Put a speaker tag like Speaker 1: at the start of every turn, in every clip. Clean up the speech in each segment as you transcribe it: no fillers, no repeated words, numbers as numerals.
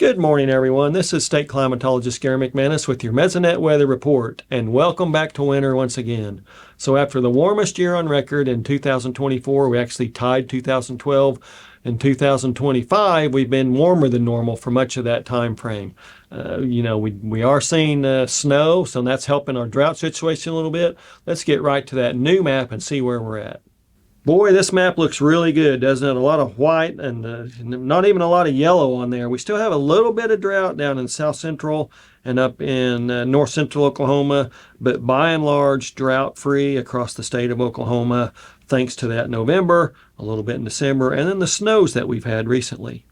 Speaker 1: Good morning, everyone. This is State Climatologist Gary McManus with your Mesonet weather report, and welcome back to winter once again. So after the warmest year on record in 2024, we actually tied 2012. In 2025, we've been warmer than normal for much of that time frame. We are seeing snow, so that's helping our drought situation a little bit. Let's get right to that new map and see where we're at. Boy, this map looks really good, doesn't it? A lot of white and not even a lot of yellow on there. We still have a little bit of drought down in south central and up in north central Oklahoma, but by and large, drought free across the state of Oklahoma, thanks to that November, a little bit in December, and then the snows that we've had recently.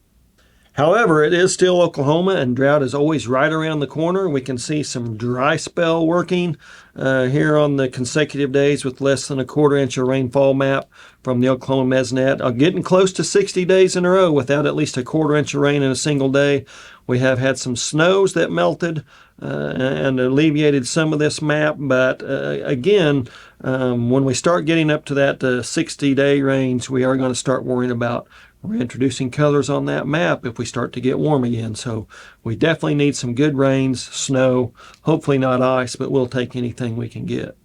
Speaker 1: However, it is still Oklahoma, and drought is always right around the corner. We can see some dry spell working here on the consecutive days with less than a quarter inch of rainfall map from the Oklahoma Mesonet. Getting close to 60 days in a row without at least a quarter inch of rain in a single day. We have had some snows that melted and alleviated some of this map, but again, when we start getting up to that 60-day range, we are going to start worrying about reintroducing colors on that map if we start to get warm again. So we definitely need some good rains, snow, hopefully not ice, but we'll take anything we can get.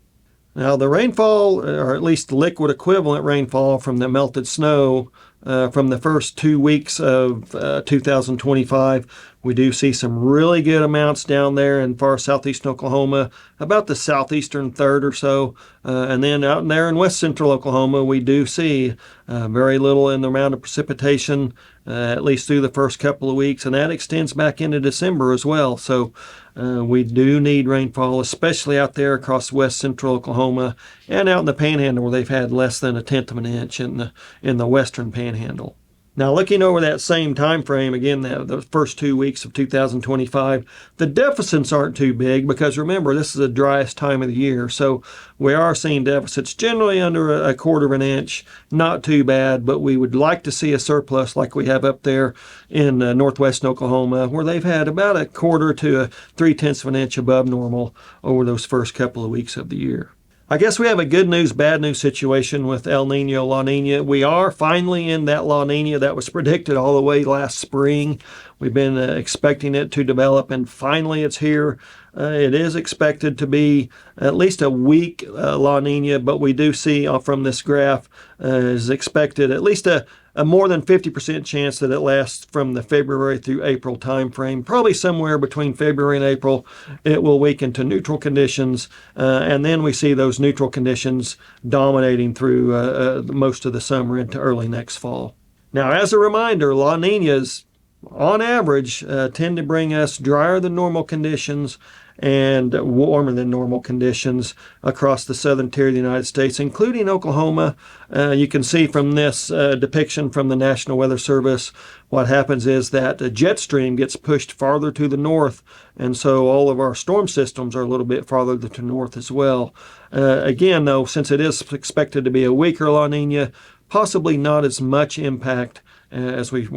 Speaker 1: Now the rainfall, or at least the liquid equivalent rainfall from the melted snow from the first 2 weeks of 2025, we do see some really good amounts down there in far southeastern Oklahoma, about the southeastern third or so. And then out there in west central Oklahoma, we do see very little in the amount of precipitation, at least through the first couple of weeks. And that extends back into December as well. So we do need rainfall, especially out there across west central Oklahoma and out in the Panhandle where they've had less than 1/10 of an inch in the western Panhandle. Now, looking over that same time frame, again, the first 2 weeks of 2025, the deficits aren't too big because, remember, this is the driest time of the year. So we are seeing deficits generally under a quarter of an inch. Not too bad, but we would like to see a surplus like we have up there in northwest Oklahoma, where they've had about a quarter to 3/10 of an inch above normal over those first couple of weeks of the year. I guess we have a good news, bad news situation with El Nino, La Nina. We are finally in that La Nina that was predicted all the way last spring. We've been expecting it to develop, and finally it's here. It is expected to be at least a weak La Nina, but we do see from this graph is expected at least a more than 50% chance that it lasts from the February through April time frame. Probably somewhere between February and April, it will weaken to neutral conditions, and then we see those neutral conditions dominating through most of the summer into early next fall. Now, as a reminder, La Ninas, on average, tend to bring us drier than normal conditions and warmer than normal conditions across the southern tier of the United States, including Oklahoma. You can see from this depiction from the National Weather Service, what happens is that a jet stream gets pushed farther to the north, and so all of our storm systems are a little bit farther to the north as well. Again, though, since it is expected to be a weaker La Nina, possibly not as much impact as we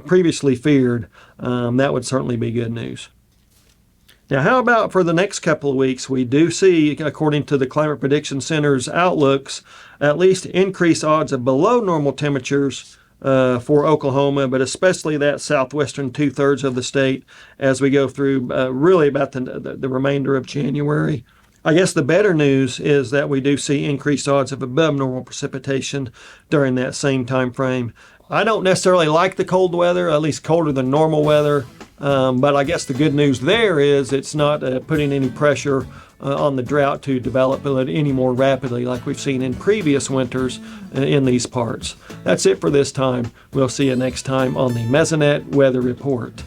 Speaker 1: previously feared. That would certainly be good news. Now, how about for the next couple of weeks? We do see, according to the Climate Prediction Center's outlooks, at least increased odds of below normal temperatures for Oklahoma, but especially that southwestern 2/3 of the state as we go through really about the remainder of January. I guess the better news is that we do see increased odds of above normal precipitation during that same time frame. I don't necessarily like the cold weather, at least colder than normal weather, but I guess the good news there is it's not putting any pressure on the drought to develop any more rapidly like we've seen in previous winters in these parts. That's it for this time. We'll see you next time on the Mesonet Weather Report.